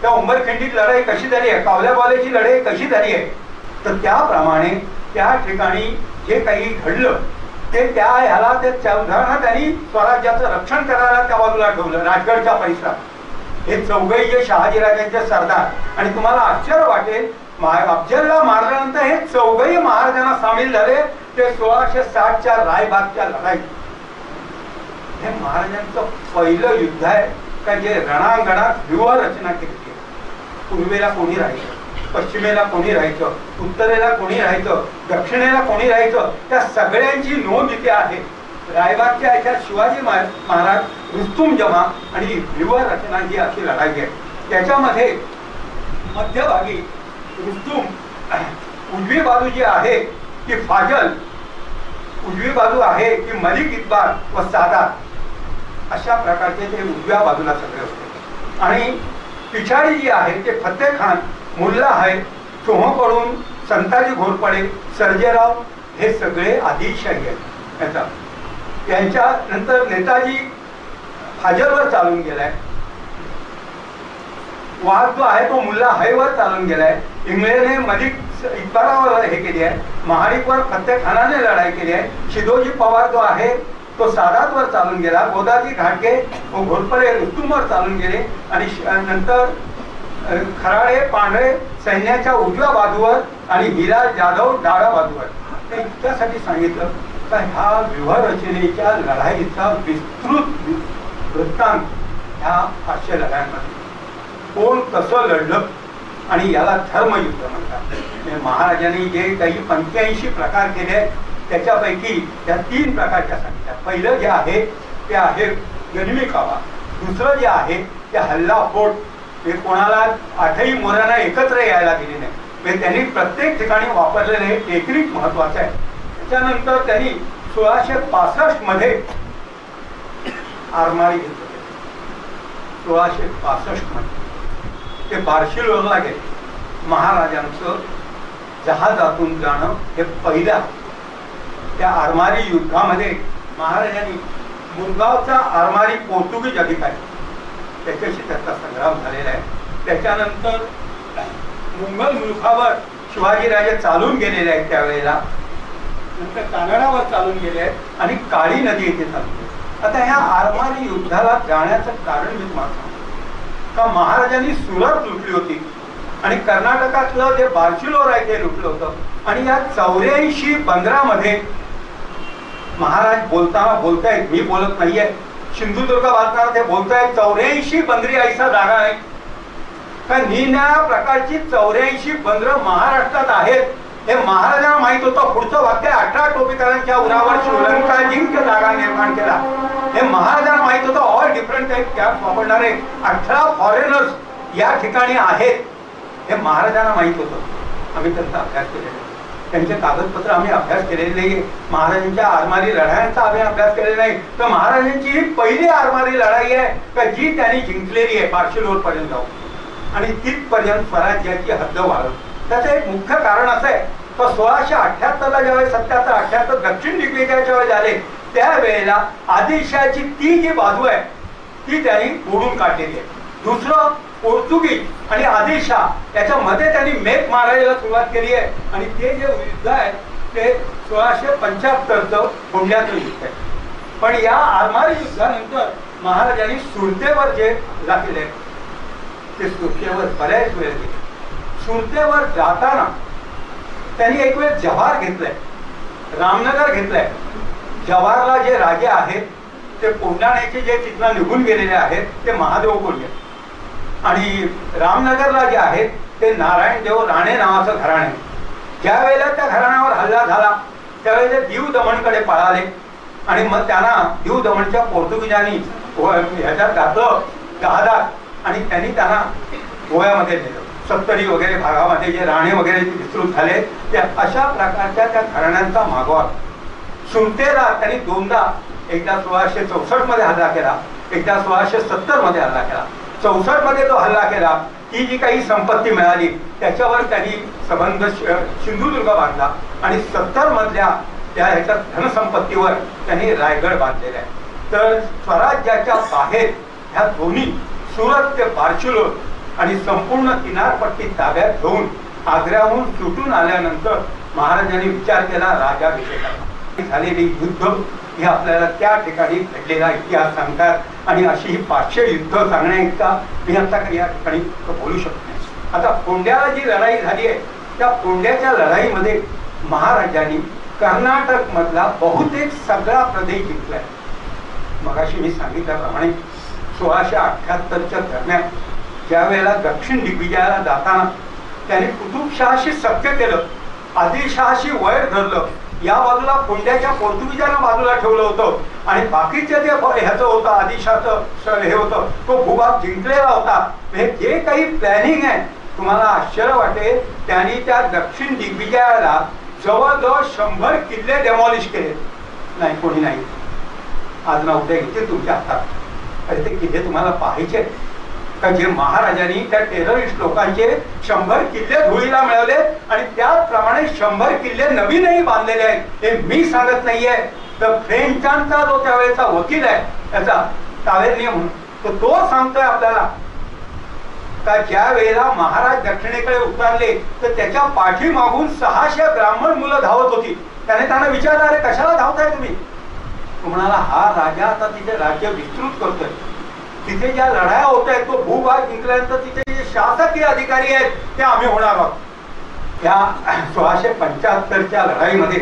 Speaker 1: त्या उंबरखिंडीत लढाई कशी झाली आहे, कावल्याबावल्याची लढाई कशी झाली आहे. तर त्याप्रमाणे त्या ठिकाणी जे काही घडलं ते त्या ह्याला ते चौघांना त्यांनी स्वराज्याचं रक्षण करायला त्या बाजूला ठेवलं राजगडच्या परिसरात. हे चौघही जे शहाजीराजांचे सरदार, आणि तुम्हाला आश्चर्य वाटेल अफजलला मारल्यानंतर हे चौघही महाराजांना सामील झाले ते 1660च्या रायबागच्या लढाईत. हे महाराजांचं पहिलं युद्ध आहे का जे रणांगणात व्यूहरचना केली. पूर्वेला कोणी राहायचं, पश्चिमेला कोणी राहायचं, उत्तरेला कोणी राहायचं, दक्षिणेला कोणी राहायचं, त्या सगळ्यांची नोंद इथे आहे. रायबागच्या याच्यात शिवाजी महाराज, रुस्तुम जमा आणि व्यूहरचना ही अशी लढाई आहे. त्याच्यामध्ये मध्यभागी रुस्तुम, उजवी बाजू जी आहे ती फाजल, उजवी बाजू आहे ती मलिक इक्बाल व सादात, अशा प्रकारचे ते उजव्या बाजूला सगळे होते. आणि पिछाडी जी आहे ते फतेह खान, मुल्ला आहे, चोहकडून संताजी घोरपडे, सर्जेराव, हे सगळे आदिलशाही आहेत. यांच्या नंतर नेताजी फाजलवर चालून गेलाय, वाघ जो आहे तो मुल्ला हायवर चालून गेलाय, इंग्लंडने मलिक इक्बालावर हे केली आहे, महाडिकवर फतेह खानाने लढाई केली आहे, शिदोजी पवार जो आहे तो सादातवर चालून गेला, गोदाजी घाटगे व घोरपडे रुस्तुमवर चालून गेले, आणि नंतर खराडे पांढरे सैन्याच्या उजव्या बाजूवर आणि हिलाल जाधव डाव्या बाजूवर. ते इतक्यासाठी सांगितलं का ह्या व्यूहरचनेच्या लढाईचा विस्तृत वृत्तांत ह्या 500 लढायांमध्ये कोण कसं लढलं, आणि याला धर्मयुद्ध म्हणतात. महाराजांनी जे काही 85 प्रकार केले त्याच्यापैकी त्या 3 प्रकारच्या सांगितल्या. पहिलं जे आहे ते आहे गनिमी कावा, दुसरं जे आहे ते हल्लाफोड, हे कोणाला 8ही मोऱ्यांना एकत्र यायला गेले नाही, म्हणजे त्यांनी प्रत्येक ठिकाणी वापरलेलं हे टेक्निक महत्वाचं आहे. त्याच्यानंतर त्यांनी 1665 मध्ये आरमारी घेतली. 1665 मध्ये ते बार्शिलोनाला गेले. महाराजांचं जहाजातून जाणं हे पहिल्या त्या आरमारी युद्धामध्ये महाराजांनी मुरगावचा आरमारी पोर्तुगीज अधिकारी त्याच्याशी त्याचा संग्राम झालेला आहे. त्याच्यानंतर मुघल मुलखावर शिवाजीराजे चालून गेलेले आहेत त्यावेळेला, नंतर कानडावर चालून गेले आहेत आणि काळी नदी येथे चालून. आता ह्या आरमारी युद्धाला जाण्याचं कारण मी तुम्हाला सांगतो का महाराजांनी सुरत लुटली होती आणि कर्नाटकातलं जे बार्शिलोर आहे ते लुटलं होतं. आणि या 84 बंदरामध्ये महाराज बोलतायत, मी बोलत नाहीये, सिंधुदुर्ग वाचणार ते बोलतायत, 84 बंदरी ऐसा जागा आहे का निरनिराळ्या प्रकारची 84 बंदरं महाराष्ट्रात आहेत हे महाराजांना माहित होतं. पुढचं वाक्य 18 टोपीकरांच्या उरावर श्रीलंका जिंक्य जागा निर्माण केला हे महाराजांना माहित होतं. ऑल डिफरंट टाईप कॅम्प वापरणारे 18 फॉरेनर्स या ठिकाणी आहेत हे महाराजांना माहित होतं. आम्ही त्यांचा अभ्यास केलेला, त्यांचे कागदपत्र आम्ही अभ्यास केलेले नाही. महाराजांच्या आरमारी लढायांचा आम्ही अभ्यास केलेला नाही. तर महाराजांची ही पहिली आरमारी लढाई आहे का जी त्यांनी जिंकलेली आहे बार्शीलोर पर्यंत जाऊन आणि तिथपर्यंत स्वराज्याची हद्द वाढवली. त्याचं एक मुख्य कारण असं आहे का 1678ला ज्यावेळेस 77-78 दक्षिण दिग्विजयाच्या वेळेस झाले त्यावेळेला आदिलशहाची ती जी बाजू आहे ती त्यांनी मोडून काढलेली आहे. दुसरं पोर्तुगीज आणि आदिलशाह याच्यामध्ये त्यांनी मेक मारायला सुरुवात केली आहे आणि ते जे युद्ध आहे ते 1675चं पुण्याचं युद्ध आहे. पण या आरमारी युद्धानंतर महाराजांनी सुरतेवर जे हल्ला केले ते सुरतेवर बऱ्याच वेळ गेले. सुरतेवर जाताना त्यांनी एक वेळ जव्हार घेतलाय, रामनगर घेतलाय. जव्हारला जे राजे आहेत ते कोंढाण्याचे जे तिथनं निघून गेलेले आहेत ते महादेव कोल्हे आणि रामनगरला जे आहेत ते नारायणदेव राणे नावाचं घराणे. ज्या वेळेला त्या घराण्यावर हल्ला झाला त्यावेळेला ते दीव दमणकडे पळाले आणि मग त्यांना दीव दमणच्या पोर्तुगीजांनी ह्याच्यात घातलं जहाजात आणि त्यांनी त्यांना गोव्यामध्ये नेलं. सत्तरी वगैरे भागामध्ये जे राणे वगैरे विस्तृत झाले त्या अशा प्रकारच्या त्या घराण्यांचा मागोवा. सुरतेला त्यांनी दोनदा, एकदा 1664 मध्ये हल्ला केला, एकदा 1670 मध्ये हल्ला केला. 64 मध्ये जो हल्ला केला ती जी काही संपत्ती मिळाली त्याच्यावर त्यांनी संबंध सिंधुदुर्ग बांधला आणि 70 मधल्या त्या ह्याच्या धनसंपत्तीवर त्यांनी रायगड बांधलेला आहे. तर स्वराज्याच्या बाहेर ह्या दोन्ही सुरत ते बार्शीलोर आणि संपूर्ण किनारपट्टी ताब्यात घेऊन आग्र्याहून सुटून आल्यानंतर महाराजांनी विचार केला राजाभिषेकाचा. झालेली युद्ध हे आपल्याला त्या ठिकाणी घडलेला इतिहास सांगतात आणि अशी ही 500 युद्ध सांगण्या इतका मी आता या ठिकाणी बोलू शकतो नाही. आता कोंड्याला जी लढाई झाली आहे त्या कोंड्याच्या लढाईमध्ये महाराजांनी कर्नाटक मधला बहुतेक सगळा प्रदेश जिंकलाय. मगाशी मी सांगितल्याप्रमाणे 1678च्या दरम्यान ज्या वेळेला दक्षिण दिग्विजयाला जाताना त्याने कुतुबशहाशी सख्य केलं, आदिलशहाशी वैर धरलं, या बाजूला कोंड्याच्या पोर्तुगीजांना बाजूला ठेवलं होतं आणि बाकीचे जे ह्याचं होतं आदिलशहाचं हे होतं तो भूभाग जिंकलेला होता. हे जे काही प्लॅनिंग आहे तुम्हाला आश्चर्य वाटेल त्यांनी त्या दक्षिण दिग्विजयाला जवळजवळ 100 किल्ले डेमॉलिश केले. नाही कोणी नाही आज ना उद्या येते तुमच्या हातात. अरे ते किल्ले तुम्हाला पाहायचे का जे महाराजांनी त्या टेररिस्ट लोकांचे 100 किल्ले धुळीला मिळवले आणि त्याचप्रमाणे 100 किल्ले नवीनही बांधलेले आहेत. हे मी सांगत नाहीये तर फ्रेंचांचा जो त्यावेळेचा वकील आहे त्याचा तावेर्निये म्हणून तो सांगतोय आपल्याला का ज्या वेळेला महाराज दक्षिणेकडे उतरले तर त्याच्या पाठीमागून 600 ब्राह्मण मुलं धावत होती. त्याने त्यांना विचारलं अरे कशाला धावताय तुम्ही. तुम्हाला हा राजा आता तिथे राज्य विस्तृत करतोय, तिथे ज्या लढाया होत आहेत तो भूभाग जिंकल्यानंतर तिथे जे शासकीय अधिकारी आहेत ते आम्ही होणार आहोत. त्या 1675च्या लढाईमध्ये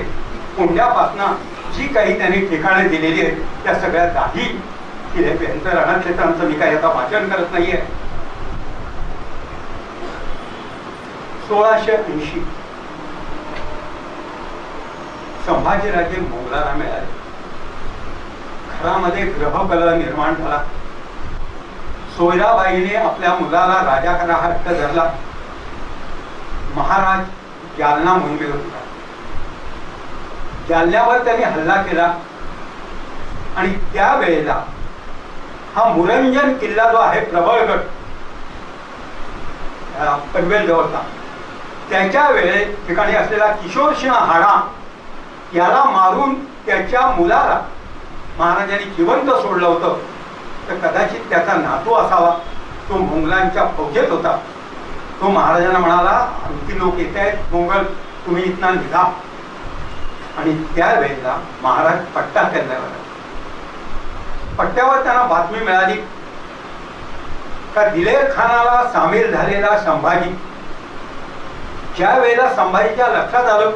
Speaker 1: कोंड्यापासून जी काही त्यांनी ठिकाणे दिलेली आहेत त्या सगळ्या दाही किल्ले. त्यांचं रणक्षेत्रांचं मी काही आता वाचन करत नाहीये. 1680 संभाजीराजे मोगलाला मिळाले. घरामध्ये ग्रहकलह निर्माण झाला. सोयराबाईने आपल्या मुलाला राजाकडे हट्ट धरला. महाराज जालना मोहिमेवर होता. जालन्यावर त्यांनी हल्ला केला आणि त्यावेळेला हा मुरंजन किल्ला जो आहे प्रबळगड पनवेल जवळचा त्याच्या वेळे ठिकाणी असलेला किशोरसिंह हाडा याला मारून त्याच्या मुलाला महाराजांनी जिवंत सोडलं होतं. तर कदाचित त्याचा नातू असावा. तो मोंगलांच्या फौजेत होता. तो महाराजांना म्हणाला आणखी लोक येत आहेत मोंगल तुम्ही इथनं निघा. आणि त्यावेळेला महाराज पट्टा त्यांना पट्ट्यावर त्यांना बातमी मिळाली का दिलेर खानाला सामील झालेला संभाजी ज्या वेळेला संभाजीच्या लक्षात आलं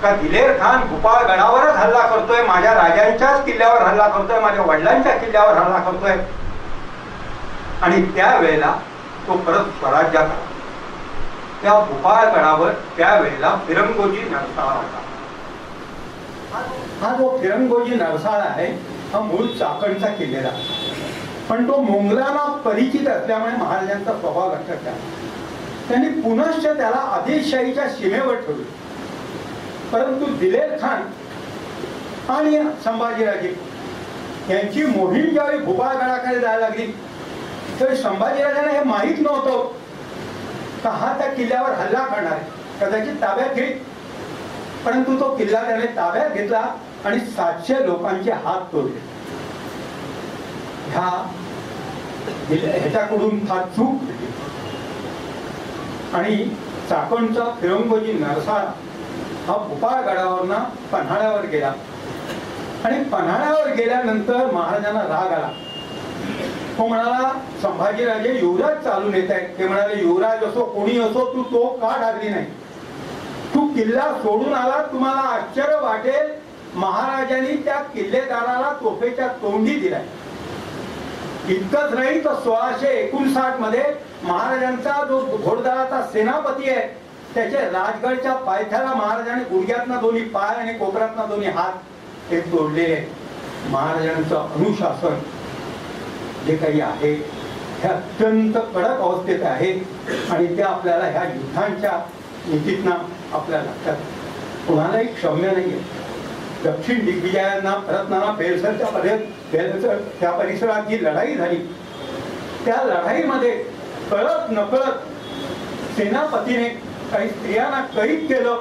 Speaker 1: का दिलेर खान गोपाळगडावरच हल्ला करतोय, माझ्या राजांच्याच किल्ल्यावर हल्ला करतोय, माझ्या वडिलांच्या किल्ल्यावर हल्ला करतोय. आणि त्यावेळेला तो परत स्वराज्यात आला. त्या भोपाळगडावर त्यावेळेला फिरंगोजी नरसाळा होता. हा जो फिरंगोजी नरसाळा आहे हा मूळ चाकणचा किल्लेला, पण तो मोंगलाला परिचित असल्यामुळे महाराजांचा स्वभाव लक्षात आला. त्यांनी पुनश्च त्याला आदिलशाहीच्या सीमेवर ठेवले. परंतु दिलेर खान आणि संभाजीराजे यांची मोहीम ज्यावेळी भोपाळगडाकडे जायला लागली तर संभाजीराजांना हे माहीत नव्हतं का हा त्या किल्ल्यावर हल्ला करणार आहे, कदाचित ताब्यात घेईल. परंतु तो किल्ला त्याने ताब्यात घेतला आणि 700 लोकांचे हात तोडले. ह्याच्याकडून फार चूक झाली आणि चाकणचा फिरंगोजी नरसाळा हा भोपाळगडावरनं पन्हाळ्यावर गेला. आणि पन्हाळ्यावर गेल्यानंतर महाराजांना राग आला. तो म्हणाला, संभाजीराजे युवराज चालून येत आहेत. ते म्हणाले, युवराज असो कोणी असो तू तो का डागली नाही? तू किल्ला सोडून आला. तुम्हाला आश्चर्य वाटेल, महाराजांनी त्या किल्लेदाराला तोफेच्या तोंडी दिलाय. इतकंच नाही तर 1659 मध्ये महाराजांचा जो घोडदळाचा सेनापती आहे त्याचे राजगडच्या पायथ्याला महाराजांनी गुडघ्यातनं दोन्ही पाय आणि कोपऱ्यातनं दोन्ही हात हे तोडलेले. महाराजांचं अनुशासन जे काही आहे हे अत्यंत कडक अवस्थेत आहे आणि ते आपल्याला ह्या युद्धांच्या नीतीतनं आपल्याला लक्षात कोणालाही क्षम्य नाहीये. दक्षिण दिग्विजयांना प्रयत्नांना बेलसरच्या त्या परिसरात जी लढाई झाली त्या लढाईमध्ये कळत नकळत सेनापतीने काही स्त्रियांना कैद केलं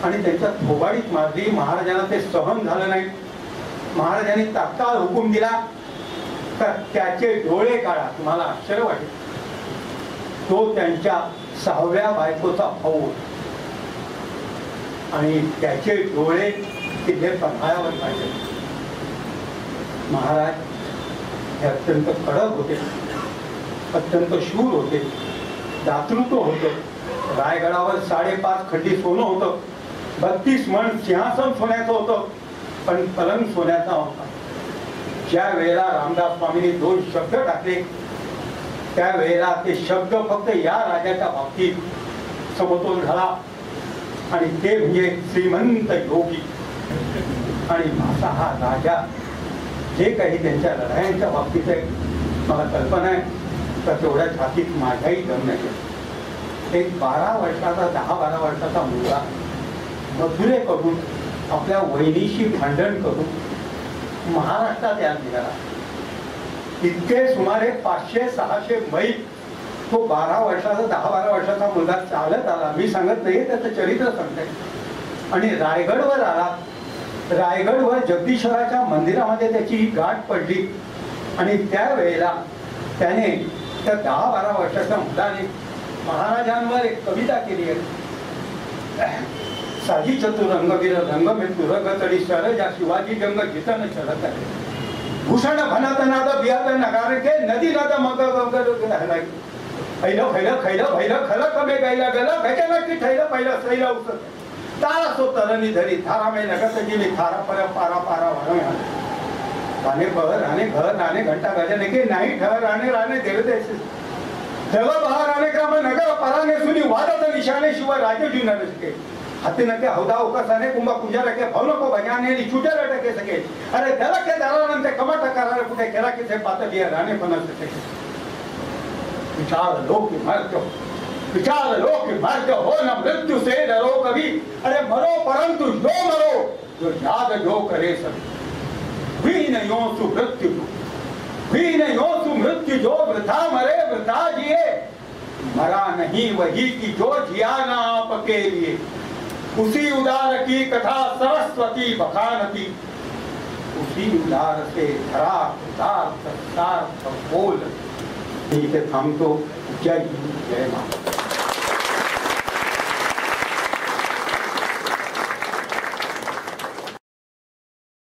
Speaker 1: आणि त्यांच्या थोबाडीत मारली. महाराजांना ते सहन झालं नाही. महाराजांनी तात्काळ हुकूम दिला तर त्याचे डोळे काढा. तुम्हाला आश्चर्य वाटेल, तो त्यांच्या 6व्या बायकोचा भाऊ आणि त्याचे डोळे किल्ले पन्हाळ्यावर काढले. महाराज हे अत्यंत कडक होते, अत्यंत शूर होते, दातृत्व होतं. रायगडावर 5.5 खंडी सोनं होतं, 32 मण सिंहासन सोन्याचं होतं, पण पलंग सोन्याचा होता. ज्या वेळेला रामदास स्वामींनी 2 शब्द टाकले त्यावेळेला ते शब्द फक्त या राजाच्या बाबतीत समतोल झाला आणि ते म्हणजे श्रीमंत योगी. आणि माझा हा राजा जे काही त्यांच्या लढायांच्या बाबतीत आहे मला कल्पना आहे तर तेवढ्या छातीत माझ्याही दम नाही. एक 12 वर्षाचा 10-12 वर्षाचा मुलगा मथुरे करून आपल्या वहिनीशी भांडण करून महाराष्ट्रात यायला निघाला. इतके सुमारे 500-600 मैल तो 12 वर्षाचा 10-12 वर्षाचा मुलगा चालत आला. मी सांगत नाही, त्याचं चरित्र सांगते. आणि रायगडवर आला. रायगडवर जगदीश्वराच्या मंदिरामध्ये त्याची गाठ पडली आणि त्यावेळेला त्याने त्या 10-12 वर्षाच्या मुलाने महाराजांवर एक कविता केली आहे. साजी चतुर रंगवीर रंग मृत्यू रंग तडी शरजा शिवाजी जंग जितन चलत आहे. भूषण भनत नाद बियात नगार के नदी नाद मग हलाय. पहिलं खैलं खैलं भैलं खलं कमे गायला गेलं भेटेला की ठैलं पहिलं सैला उसत. तारा सो तरणी धरी थारा में लगत गेली थारा पर पारा पारा वरण राणे बहर राणे घर राणे घंटा गजने के नाही ठहर राणे राणे देव देश जग बहार राणे क्रम नगर पराने सुनी वादत निशाने शिव राजे न सके. हाती नके हौदा उकसाने कुंभा कुंजा रखे भाव नको बजाने छुटे लटके सके. अरे त्याला के दारानंते कमट करारे कुठे केला की से पात दिया राणे पण सके. विचार लो की मर्त्य, विचार लो की मर्त्य हो न मृत्यू से डरो कभी. अरे मरो परंतु जो मरो जो याद जो करे सब. भी न यो सु मृत्यु, भी न यो सु मृत्यु जो वृथा मरे वृथा जिए. मरा नहीं वही की जो जिया ना आपके लिए. उसी उदार की कथा सरस्वती बखानती. उसी उदार से धरा उदार बोल. इथे थांबतो. जय हिंद, जय महाराज.